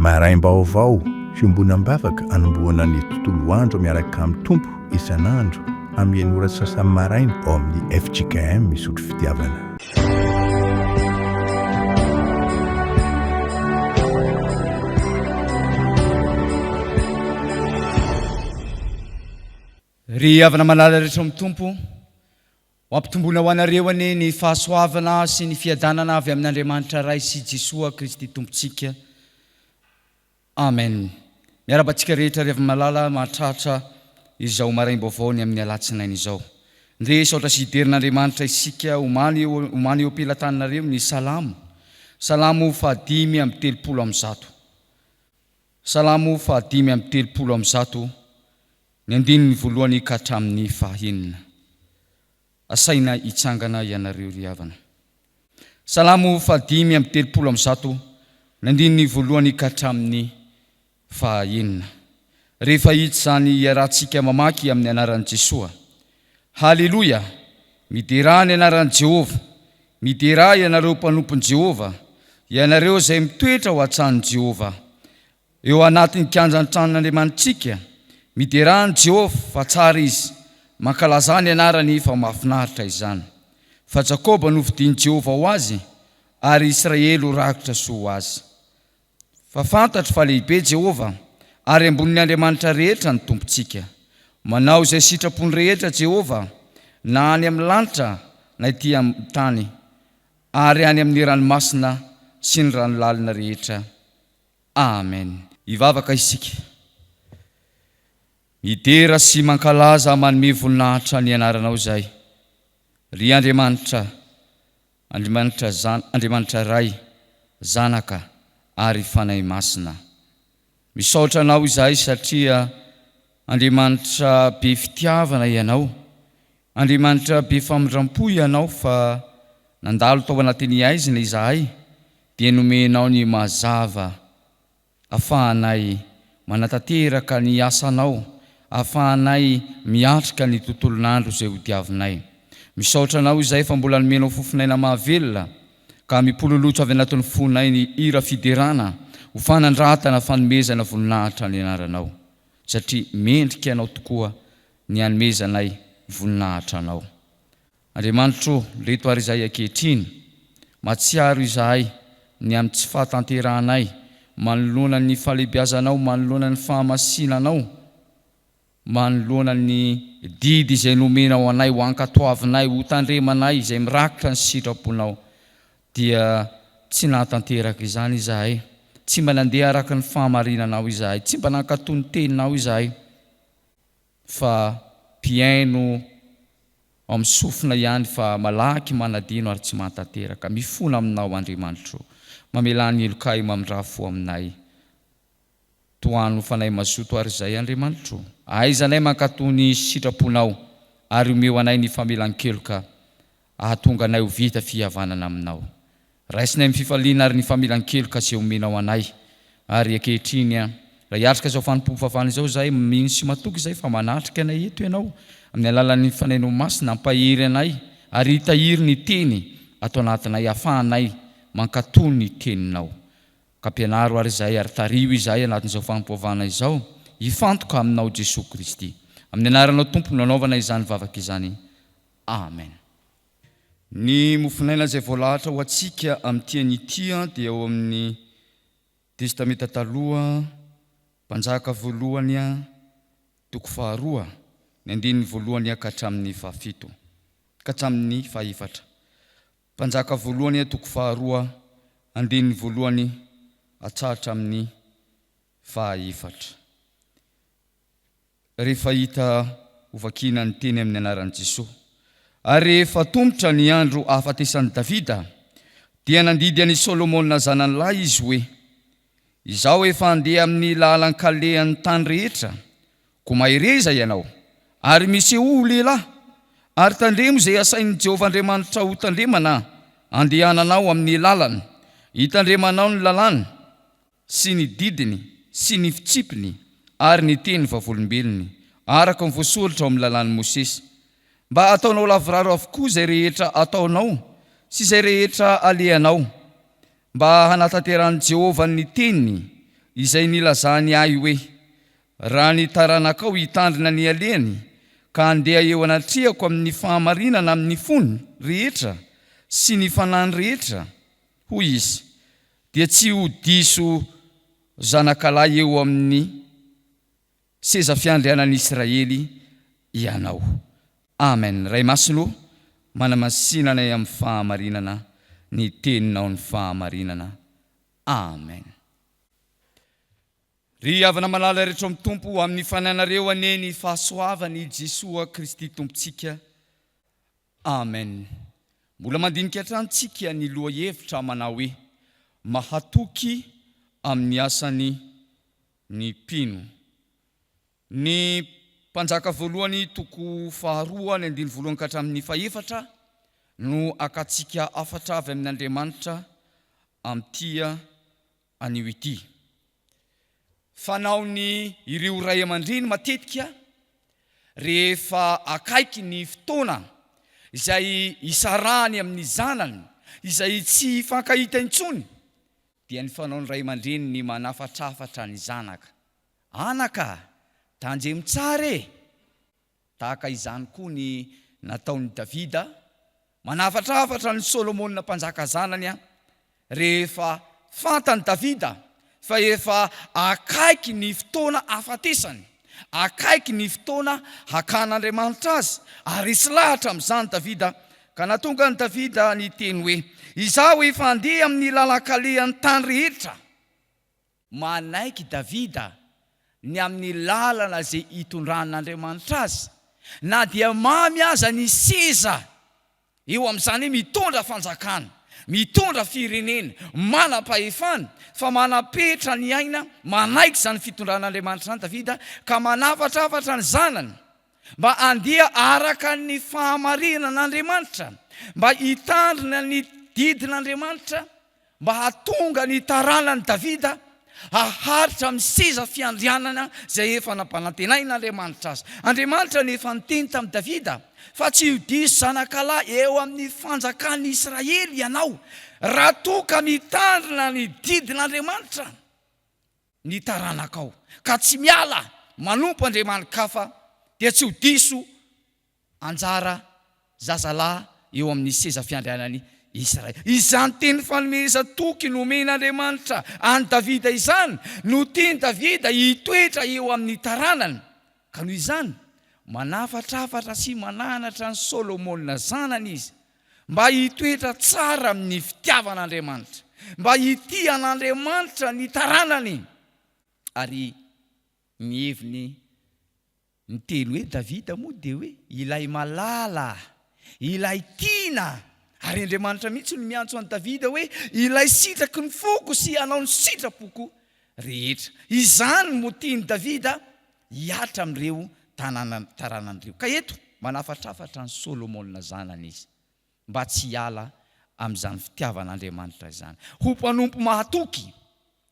maraim-baovao fiombonam-bavaka anomboana ny tontolo andro miaraka amin'ny tompo isan'andro amin'ny ora sasany maraina ao amin'ny FJKM misotro fitiavana. Ry havana malala rehetra amin'ny tompo, ampitombona ho anareo ny fahasoavana sy ny fiadanana avy amin'Andriamanitra Ray sy Jesoa Kristy tompontsika. Amen. Miarabantsika rehetra ry havana malala mahatratra izao maraim-baovao ny amin'ny alatsinainy izao. Ndre saotra sy iderin'Andriamanitra isika omany eo ampelantaninareo ny salamo. Salamo 5:30. Salamo 5:30. Ny andininy voalohany ka hatramin'ny 5. Asaina itsangana ianareo ry havana. Salamo 5:30. Ny andininy voalohany ka hatramin'ny 5. Rehefa hita zany iarahantsika mamaky amin'ny anaran'i Jesoa. Haleloia! Midera ny anaran'i Jehova. Midera ianareo mpanompon'i Jehova, ianareo izay mitoetra ho antsanin'i Jehova. Eo anatin'ny kianjan'ny tranon'Andriamanitsika, midera ny Jehova fa tsara izy, mankalaza ny anarany fa mahafinaritra izany. Fa Jakoba novidian'i Jehova ho azy, ary Israely ho rakotra soa ho azy. Fa fantatro fa lehibe Jehova, ary ambonin'ny Andriamanitra rehetra ny tompontsika. Manao izay sitrapony rehetra Jehova, na any amin'ny lanitra na ety amin'ny tany, ary any amin'ny ranomasina sy ny ranolalina rehetra. Amen. Ivavaka isika. Midera sy mankalaza manome voninahitra ny anaranao izay. Ry Andriamanitra, Andriamanitra Ray, Zanaka ary Fanahy Masina. Misaotra anao izahay satria Andriamanitra be fitiavana ianao. Andriamanitra be famindram-po ianao fa nandalo tao anatin'ny aizina izahay dia nomenao ny mazava ahafahanay manatanteraka ny asanao, ahafahanay miatrika ny tontolon'andro izay hodiavinay. Misaotra anao izahay fa mbola nomenao fofinaina mahavelona ka mipololotra avy anatin'ny fonay ny hira fiderana ho fanandratana fanomezana voninahitra ny anaranao, satria mendrika ianao tokoa ny hanomezanay voninahitra anao. Andriamanitra, reto ary izahay ankehitriny, matsiaro izahay ny amin'ny tsy fahatanteranay, manoloana ny falebiazanao, manoloana ny fahamasinanao, manoloana ny didy izay nomenao anay ho ankatoavinay, ho tandremanay izay mirakitra ny sitraponao, dia tsy nahatanteraka izany izahay, tsy mba nandeha araka ny fahamarinanao izahay, tsy mba nankatony teninao izahay, fa mpiaino amin'ny sofina ihany fa malaky manadino ary tsy mahatanteraka. Mifona aminao Andriamanitra, mamelany elokay mamindrafo aminay. Toano fanahy mazoto ary izay Andriamanitra, aizanay mankatony sitraponao ary omeo anay ny famelan-keloka ahatonga anay ho vita fihavanana aminao. Raisinay amin'ny fifaliana ary ny famelan-keloka izay omenao anay. Ary ankehitriny raha hiatrika izao fanompoam-pahafana izao izahay, mino sy matoky izay fa manatrika anay eto ianao amin'ny alalan'ny fanainao masina, ampahery anay ary hitahiry ny teny atao anatinay, ahafahanay mankatony ny teninao. Ka mpianaro ary izahay ary tario izahay anatin'izao fanompoavana izao, hifantoka aminao Jesosy Kristy. Amin'ny anaranao Tompo nanaovana izany vavaka izany. Amen. Ny mofinaina izay voalahatra ho antsika amin'ity an'ity dia ao amin'ny testamenta taloha, Mpanjaka voalohany 2, ny andininy voalohany ka hatramin'ny 7, ka hatramin'ny 4. Mpanjaka voalohany 2, andininy voalohany hatratra amin'ny 4. Rehefa hita hovakina ny teny amin'ny anaran'i Jesosy. Ary rehefa tombotra ny andro ahafatesan'i Davida, dia nandidy an'i Solomona zanany lahy izy hoe, izao efa andeha amin'ny lalan-kalehan'ny tany rehetra, ko mahireza ianao, ary misy ho lehilahy, ary tandremo izay asain'i Jehovah Andriamanitra ho tandremana andehananao amin'ny lalany, hitandremanao ny lalàny sy ny didiny sy ny fitsipiny ary ny teny vavolombelony, araka ny voasoratra ao amin'ny lalàn'i Mosesy. Mba ataonao lavraro avokoa izay rehetra ataonao sy izay rehetra alehanao, mba hanatanteran'i Jehovah ny teniny izay nilazany ahy hoe raha ny taranakao hitandrina ny aleny ka andeha eo anatriako amin'ny fahamarinana amin'ny fony rehetra sy ny fanany rehetra, hoy izy, dia tsy ho diso zanakalahy eo amin'ny seza fiandrianan'ny Israely ianao. Amen. Ray masino manamasinana amin'ny fahamarinana ny teninao ny fahamarinana. Amen. Ry havana malala rehetra amin'ny Tompo amin'ny fananareo aneny fahasoavany Jesoa Kristy Tompontsika. Amen. Mbola mandinika hatranintsika ny lohahevitra manao hoe mahatoky amin'ny asany ny mpino. Ny mpanjaka voalohany toko faharoa ny 12 ka hatramin'ny fahaefatra no akatsika afatra avy amin'Andriamanitra amtia anio ity. Fanaony ireo ray aman-dreny matetika rehefa akaiky ny fotoana izay isarahany amin'ny zanany izay tsy fankahita intsony, dia ny fanaony ray aman-dreny ny manafatrafatra ny zanaka. Anaka, tanjemy tsara e! Tahaka izany koa ny nataon'ny Davida, manafatrafatra ny Solomona mpanjaka zanany rehefa fantany Davida fa efa akaiky ny fotoana afatesany, akaiky ny fotoana hakan'Andriamanitra azy, ary isy lahatra amin'izany Davida, ka natonga ny Davida ny teny hoe izaho efa andeha amin'ny lalan-kalehan'ny tany rehetra. Manaiky Davida ny amin'ny lalana izay hitondran'Andriamanitra azy, na dia mamy aza ny seza eo amin'izany hoe mitondra fanjakana, mitondra firenena, manam-pahefana, fa manapetra ny aina, manaiky izany fitondran'Andriamanitra izany Davida, ka manafatrafatra ny zanany mba andeha araka ny fahamarinan'Andriamanitra, mba hitandrina ny didin'Andriamanitra, mba hatonga ny taranan'ny Davida haharitra amin'ny seza fiandrianana izay efa nampanantenain'Andriamanitra azy. Andriamanitra nefa niteny tamin'i Davida fa tsy ho diso zanakalahy eo amin'ny fanjakan'ny Israely ianao, raha toka mitandrina ny didin'Andriamanitra ny taranakao, ka tsy miala manompo Andriamanikafa, dia tsy ho diso anjara zazalahy eo amin'ny seza fiandrianany Israely. Izany teny fanomeza toky nomen'Andriamanitra any Davida izany no tiany Davida hitoetra eo amin'ny taranany, ka noho izany manafatrafatra sy mananatra ny Solomona zanany izy mba hitoetra tsara amin'ny fitiavan'Andriamanitra, mba hity an'Andriamanitra ny taranany. Ary miheviny ny teny hoe Davida moa dia hoe ilay malala, ilay tiana, ary Andriamanitra mihitsy no miantso an'i Davida hoe ilay sitraky ny foko sy hanao ny sitrapoko rehetra. Izany mo tiany Davida hiatra amin'ireo taranan'ireo. Ka eto manafatrafatra ny Solomona zanany izy mba tsy hiala amin'izany fitiavan'Andriamanitra izany. Ho mpanompo mahatoky,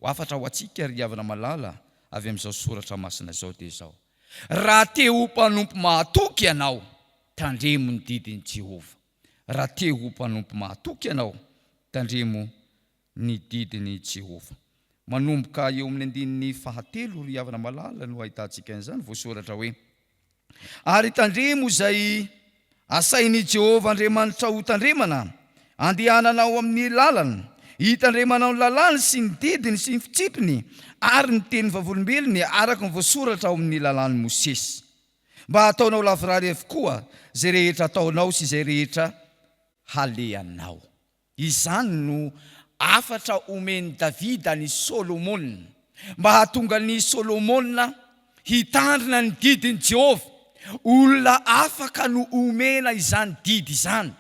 ho afatra ho antsika ry havana malala avy amin'izao soratra masina izao dia izao. Raha te ho mpanompo mahatoky ianao, tandremo ny didin'i Jehova. Raha te ho mpanompo mahatoky ianao, tandremo ny didin'i Jehova. Manomboka eo amin'ny 9 ry havana malala no ahitantsika an'izany voasoratra hoe ary tandremo izay asain'i Jehova Andriamanitra ho tandremana, andehananao amin'ny lalana, hitandremanao ny lalàny sy ny didiny sy ny fitsipiny ary ny teny vavolombelony araka ny voasoratra ao amin'ny lalàn'i Mosesy, mba hataonao lavorary avokoa izay rehetra ataonao sy izay rehetra haleanao. Izany no afatra omeny Davida ny Solomona, mba hahatonga ny Solomona hitandrina ny didin'i Jehova. Olona afaka no omena izany didy izany,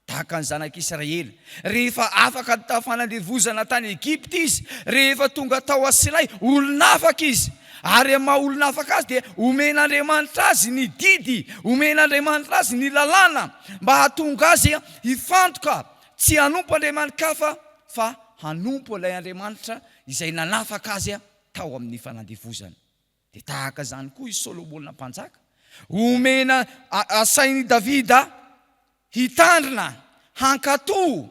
tahaka ny zanak'Israely rehefa afaka tao fanandevozana tany Egypta izy, rehefa tonga tao Sinai olona afaka izy, ary maha olona afaka azy dia omen'Andriamanitra azy ny didy, omen'Andriamanitra azy ny lalàna mba hahatonga azy hifantoka, tsy hanompo Andriamanikafa fa hanompo ilay Andriamanitra izay nanafaka azy tao amin'ny fanandevozana. Dia tahaka izany koa i Solomona mpanjaka, omena asain'i Davida hitandrina, hankatoa,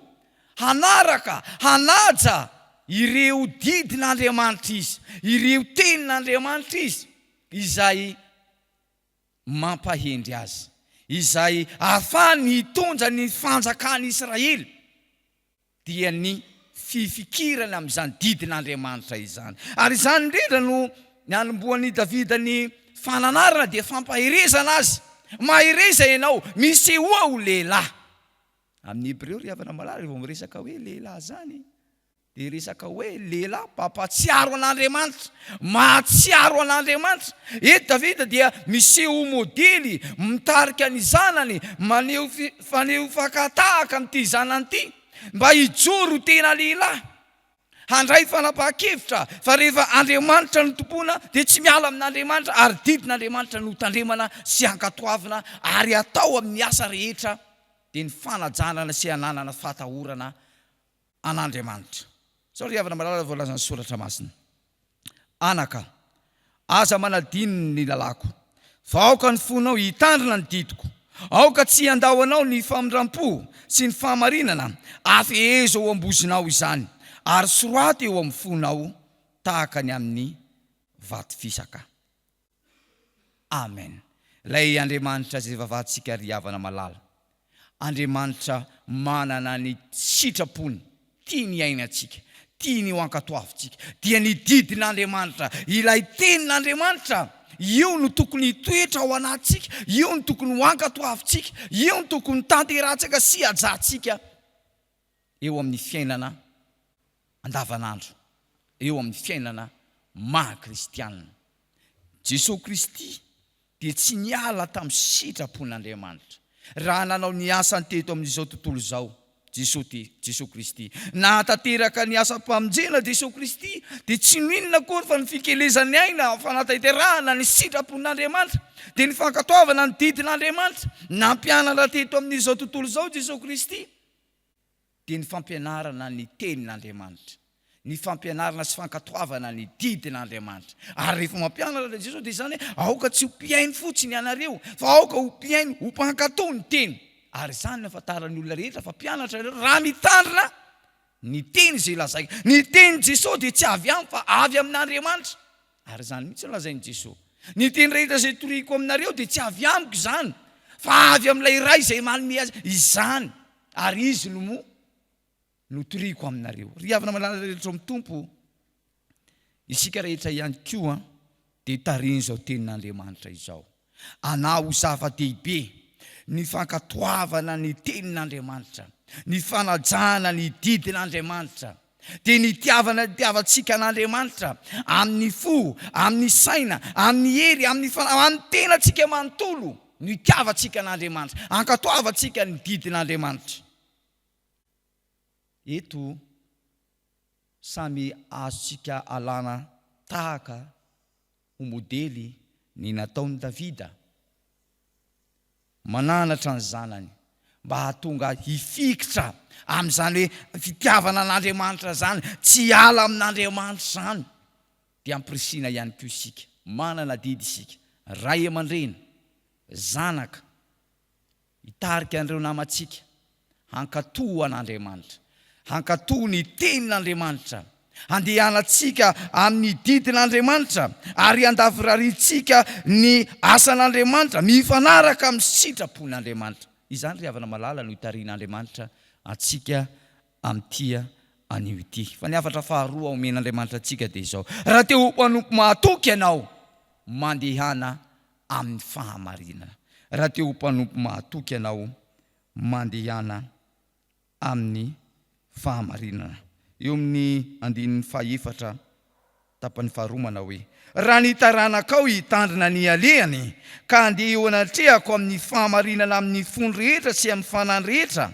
hanaraka, hanaja ireo didin'Andriamanitra izy, ireo tenin'Andriamanitra izy, izay mampahendry azy, izay ahafahany hitondra ny fanjakany Israely, dia ny fifikirana amin'izany didin'Andriamanitra izany. Ary izany indrindra no nanomboan'i Davida ny fananarana dia fampaherezana azy. Mahereza ianao, misehoa ho lehilahy. Amin'ny Hebreo ry havana malala rehefa miresaka hoe lehilahy zany, dia resaka hoe lehilahy mpampatsiaro an'Andriamanitra, mahatsiaro an'Andriamanitra. Eto Davida dia miseho modely, mitarika ny zanany, faneho fakatahaka amin'ity zanany ity, mba hijoro tena lehilahy, handray fanapahan-kevitra. Fa rehefa Andriamanitra no tompona dia tsy miala amin'Andriamanitra, ary didin'Andriamanitra no tandremana sy ankatoavana, ary atao amin'ny asa rehetra dia ny fanajanana sy ananana fatahorana an'Andriamanitra. Sao ry havana malala voalazan'ny soratra masina. Anaka, aza manadino ny lalako, fa aoka ny fonao hitandrina ny didiko. Aoka tsy handahoanao ny famindram-po sy ny fahamarinana, afehezo ao ambozinao izany, ary soroaty eo amin'ny fonao tahaka ny amin'ny vato fisaka. Amen. Lay Andriamanitra zay vavatsika ry havana malala, Andriamanitra manana ny sitrapony, tia ny ainatsika, tia ny ho ankatoavitsika, dia ny didin'Andriamanitra, ilay tenin'Andriamanitra, io no tokony toetra ao anatsika, io no tokony ho ankatoavitsika, io no tokony tanteratsika sy ajantsika eo amin'ny fiainana andavanandro, eo amin'ny fiainana maha-kristianina. Jesosy Kristy dia tsy niala tamin'ny sitrapon'Andriamanitra. Raha nanao ny asany teto amin'izao tontolo izao, Jesosy Kristy nahatanteraka ny asa mpamonjena Jesosy Kristy, dia tsy ninona kory fa ny fikelezany aina, fanataiterahana ny sitrapon'Andriamanitra, dia ny fankatoavana ny didin'Andriamanitra. Nampianara teto amin'izao tontolo izao Jesosy Kristy, dia ny fampianarana ny tenin'Andriamanitra, ny fampianarana sy fankatoavana ny didin'Andriamanitra. Ary rehefa mampianara Jesosy dia izany hoe aoka tsy ho mpiaino fotsiny ianareo, fa aoka ho mpiaino, ho mpankatò ny teny. Ary izany no ahafantaran'ny olona rehetra fa mpianatra raha mitandrina ny teny izay lazaika. Ny teny Jesosy dia tsy avy aminy fa avy amin'Andriamanitra. Ary izany mihitsy lazainy Jesosy. Ny teny rehetra izay toriko aminareo dia tsy avy amiko izany, fa avy amin'ilay iray izay manome azy izany, ary izy no toriko aminareo. Ry havana malala rehetra amin'ny tompo, isika rehetra ihany koa dia tariny izao tenin'Andriamanitra izao. Anao zava-dehibe ny fankatoavana ny tenin'Andriamanitra, ny fanajana ny didin'Andriamanitra, dia ny tiavantsika an'Andriamanitra amin'ny fo, amin'ny saina, amin'ny hery, amin'ny tenatsika manontolo, ny tiavantsika an'Andriamanitra, ankatoavantsika ny didin'Andriamanitra. Eto samy azontsika alana tahaka ho modely ny nataon'i Davida, mananatra ny zanany mba hahatonga hifikitra amin'izany hoe fitiavana an'Andriamanitra zany, tsy ala amin'Andriamanitra zany. Dia ampirisina ihany koa isika, manana didy isika, ray aman-dreny, zanaka, hitarika an'ireo namantsika, hankatoa an'Andriamanitra, hankatoa ny tenin'Andriamanitra, handehanatsika amin'ny didin'Andriamanitra, ary handaviraritsika ny asan'Andriamanitra, mifanaraka amin'ny sitrapon'Andriamanitra. Izany ry havana malala no hitarian'Andriamanitra atsika amin'tia anio ity. Fa ny hafatra faharoa omen'Andriamanitra atsika dia izao: raha te ho mpanompo mahatoky ianao, mandehana amin'ny fahamarinana. Raha te ho mpanompo mahatoky ianao, mandehana amin'ny fahamarinana. Eo amin'ny andininy fahaefatra tapany faharomana hoe: raha nitaranakao hitandrina ny alehany, ka andeha eo anatrehako amin'ny fahamarinana amin'ny fony rehetra sy amin'ny fanany rehetra,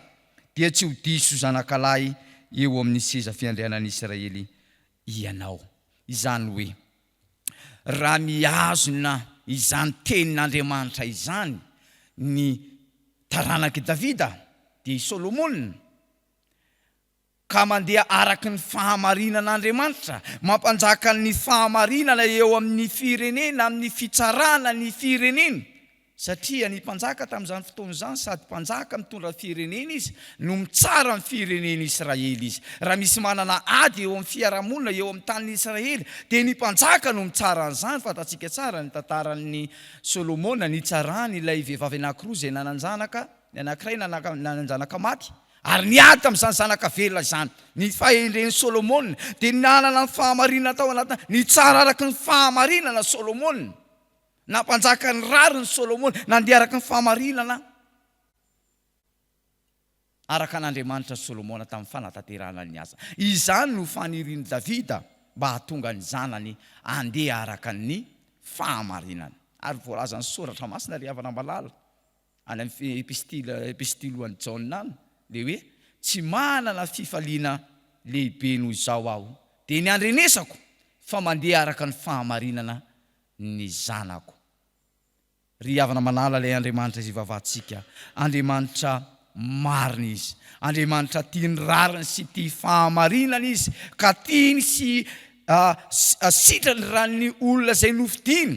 dia tsy ho diso zanakalahy eo amin'ny seza fiandrianan'i Israely ianao. Izany hoe, raha mihazona izany tenin'Andriamanitra izany ny taranaky Davida dia i Solomona, ka mandeha araky ny fahamarinan'Andriamanitra, mampanjaka ny fahamarinana eo amin'ny firenena, amin'ny fitsarana ny firenena, satria ny mpanjaka tamin'izany fotoana izany sady mpanjaka mitondra firenena izy no mitsara amin'ny firenena Israely izy. Raha misy manana ady eo amin'ny fiarahamonina eo amin'ny tanin'ny Israely dia ny mpanjaka no mitsara an'izany. Fantatsika tsara ny tantaran'ny Solomona nitsarany ilay vehivavy anankiroa izay nananjanaka, ny anankiray nananjanaka maty ary niady tamin'izany zanaka velona izany. Ny fahendren'ny Solomona dia nanana ny fahamarinana tao anatiny, nitsara araka ny fahamarinana Solomona. Na mpanjaka ny rary ny Solomona nandeha araka ny fahamarinana araka n'Andriamanitra Solomona tamin'ny fanatanterahana ny asa. Izany no fanirian'i Davida mba hahatonga ny zanany andeha araka ny fahamarinana. Ary voalaza ny soratra masina ry havana malala any amin'ny epistily an'i Jaona any dia hoe tsy manana fifaliana lehibe noho izao aho dia ny andrenesako fa mandeha araka ny fahamarinana ny zanako. Ry havana manala ilay Andriamanitra izay vavahantsika, Andriamanitra marina izy, Andriamanitra tiany rariny sy tia fahamarinana izy, ka tiany sy sitrany raha ny olona izay nofidiany,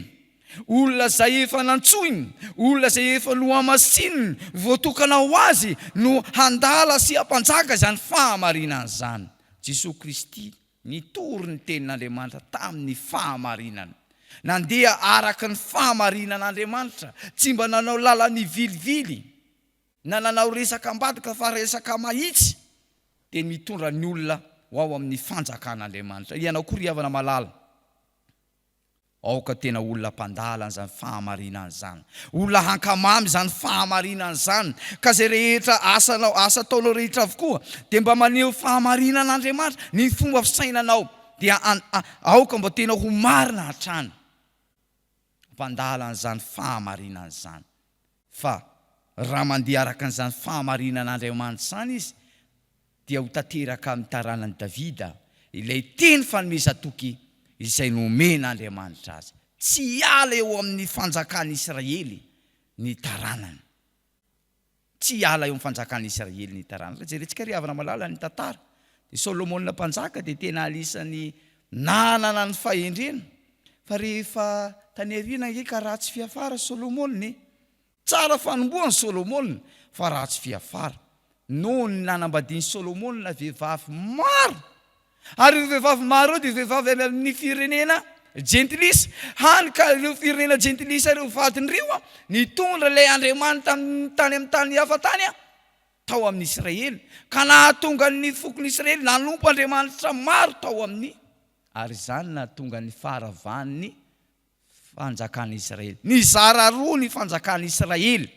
olona izay efa nantsoiny, olona izay efa nohamasininy, voatokana ho azy no handala sy hampanjaka izany fahamarinana izany. Jesosy Kristy nitory ny tenin'Andriamanitra tamin'ny fahamarinana. Nandeha araka ny fahamarinan'Andriamanitra, tsy mba nanao lalany vilivily, na nanao resaka ambadika fa resaka mahitsy, dia mitondra ny olona ho ao amin'ny fanjakan'Andriamanitra. Ianao koa ry havana malala, aoka tena olona mpandala an'izany fahamarinana izany, olona hankamamy izany fahamarinana izany, ka izay rehetra asa ataonao rehetra avokoa dia mba maneho fahamarinan'Andriamanitra ny fomba fisainanao, dia aoka mba tena ho marina hatrany mpandala an'izany fahamarinana izany. Fa raha mandeha araka an'izany fahamarinan'Andriamanitra izany izy dia ho tanteraka amin'ny taranan'i Davida ilay teny fanomezan-toky izay nomen'Andriamanitra azy. Tsy ala eo amin'ny fanjakan'i Israely ny taranany, tsy ala eo amin'ny fanjakan'i Israely ny taranany. Jerentsika ry havana malala ny tantara, dia Solomona mpanjaka dia tena alisany nanana ny fahendrena, fa rehefa tany aoriana ka ratsy fiafara Solomona, tsara fanomboany Solomona fa ratsy fiafara. Noho ny nanambadiany Solomona vehivavy maro, ary vehivavy maro dia vehivavy amin'ny firenena gentilisa. Hany ka ireo firenena gentilisa ireo vadin'ireo nitondra ilay Andriamanitra tany amin'ny tany hafa tany tao amin'ny Israely, ka nahatonga ny fokon'ny Israely nanompo Andriamanitra maro tao amin'ny, ary izany nahatonga ny faharavan'ny fanjakan'i Israely. Nizara roa ny fanjakan'i Israely,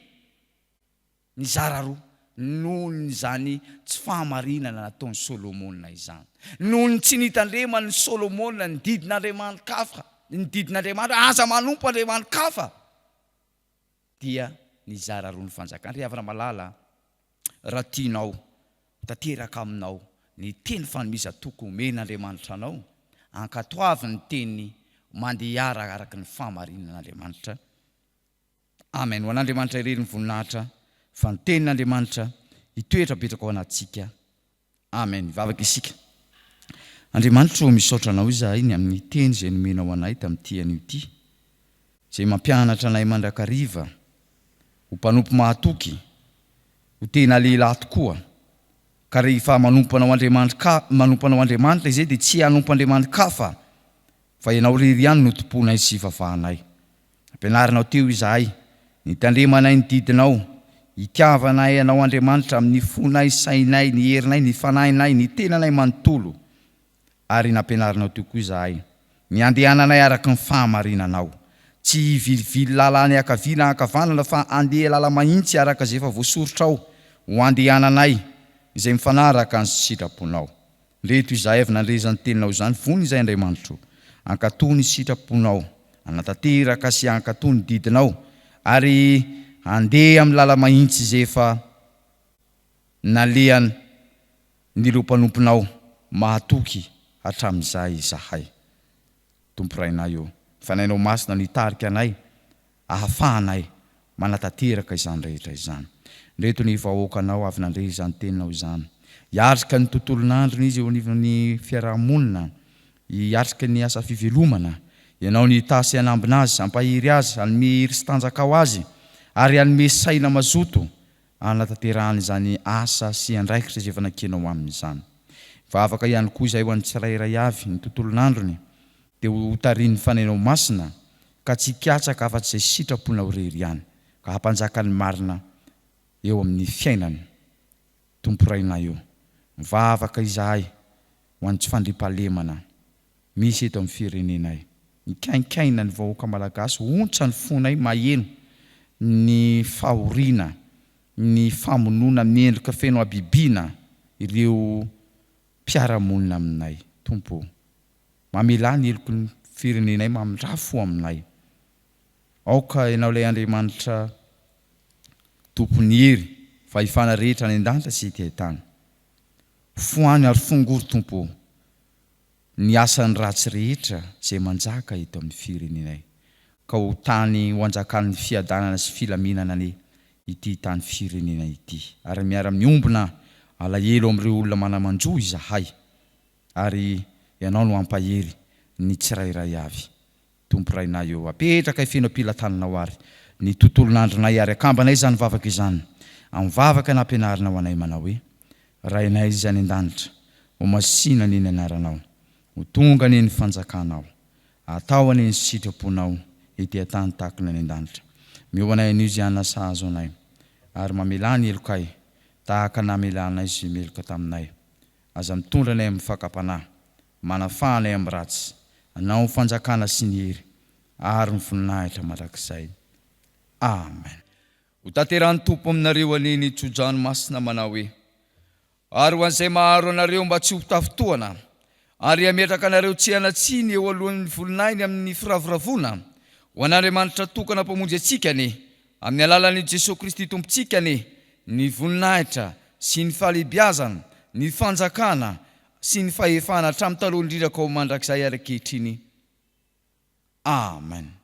nizara roa noho n'izany tsy fahamarinana nataon'ny Solomona izany. Noho ny tsy nitandremany Solomona ny didin'Andriamanitra kafa, ny didin'Andriamanitra aza manompo Andriamanitra kafa, dia nizara roa ny fanjakana. Ry havana malala, raha tianao tanteraka aminao ny teny fanomezan-toko omen'Andriamanitra anao, ankatoavy ny teny mandeha araka ny fahamarinan'Andriamanitra. Amen. Ho an'Andriamanitra irery ny voninahitra fa ny tenin'Andriamanitra hitoetra betraka ao anatsika. Amen. Vavaka isika. Andriamanitra ho misaotra anao izahay ny amin'ny teny izay nomenao anay tamin'ity anio ity, izay mampianatra anay mandrakariva ho mpanompo mahatoky, ho tena lehilahy tokoa. Ka rehefa manompanao Andriamanitra izay dia tsy hanompo Andriamanitra kafa, fa ianao rery ihany no tomponay sy vavahanay. Ampianarinao teo izahay nitandremanay ny didinao, hitiavanay anao Andriamanitra amin'ny fonay, sainay, ny herinay, ny fanahinay, ny tenanay manontolo. Ary nampianarinao teo koa izahay ny andehananay araka ny fahamarinanao, tsy vilivily lalany akavila ankavanana, fa andeha lala mahitsy araka izay efa voasorotra ao ho andehananay izay mifanaraka ny sitraponao. Reto izahay avy nandrezany teninao izany, vony izay Andriamanitra, ankatony sitraponao, anatanteraka sy ankatony didinao, ary andeha amin'ny lala mahitsy izay efa nalehany nireo mpanomponao mahatoky hatramin'izay izahay. Tompo rainay eo, fanainao masina nitarika anay, ahafahanay manatanteraka izany rehetra izany. Reto ny vahoakanao avy nandre izany teninao izany, hiatrika ny tontolon'androny izy eo anivon'ny fiarahamonina, hiatrika ny asa fivelomana, ianao ny tasy hanambina azy, ampahiry azy, hanome hery sy tanjaka ho azy, ary anome saina mazoto anatanterahany izany asa sy andraikitra izay efa nakenao amin'izany. Vavaka ihany koa izay ho an'ny tsirairay avy ny tontolon'androny dia ho tarian'ny fanainao masina ka tsy hikatsaka afa-tsy izay sitraponao irery ihany, ka hampanjaka ny marina eo amin'ny fiainany. Tompo rainay io, mivavaka izahay ho an'ny tsy fandriampahalemana misy eto amin'ny firenenay. Mikaikaina ny vahoaka malagasy, ontsa ny fonay maheno ny fahoriana, ny famonoana miendrika feno abibiana ireo mpiaramonina aminay. Tompo, mamela ny eloko ny firenenay, mamindrafo aminay. Aoka ianao ilay Andriamanitra tompony hery, fahefana rehetra any an-danitra sy ety tany. Foany ary fongoro Tompo ny asany ratsy rehetra izay manjaka eto amin'ny firenenay, ka ho tany ho anjakan'ny fiadanana sy filaminana ny ity tany firenenay ity. Ary miara miombona alahelo amin'ireo olona manamanjo izahay, ary ianao no ampahery ny tsirairay avy. Tompo rainay eo, apetraka ifeno ampilatananao ary ny tontolon'andronay ary akambanay izany vavaka izany, amin'ny vavaka nampianarina ho anay manao hoe: rainay izany an-danitra, ho masina ny anaranao, ho tonga ny fanjakanao, atao any ny sitraponao ety an-tany tahaka ny an-danitra. Mioanay an'io izay anasa azo anay, ary mamelany elokay tahaka namelanay sy meloka taminay. Aza mitondra anay amin'ny fakapanahy, manafanay amin'ny ratsy, anao ny fanjakana sy ny hery ary ny voninahitra mandrakizay. Amen. Ho tanterahany Tompo aminareo aniny tsodranomasina manao hoe: ary ho an'izay maharo anareo mba tsy ho tafotoana, ary ametraka anareo tsy hanatsiny eo alohan'ny volinahiny amin'ny firavoravona, ho an'Andriamanitra tokana mpamonjy atsikany amin'ny alalan'i Jesosy Kristy Tompontsika ny voninahitra sy ny fahalebiazana, ny fanjakana sy ny fahefana hatramin'ny taloha indrindra ka ho mandrakizay ary ankehitriny. Amen.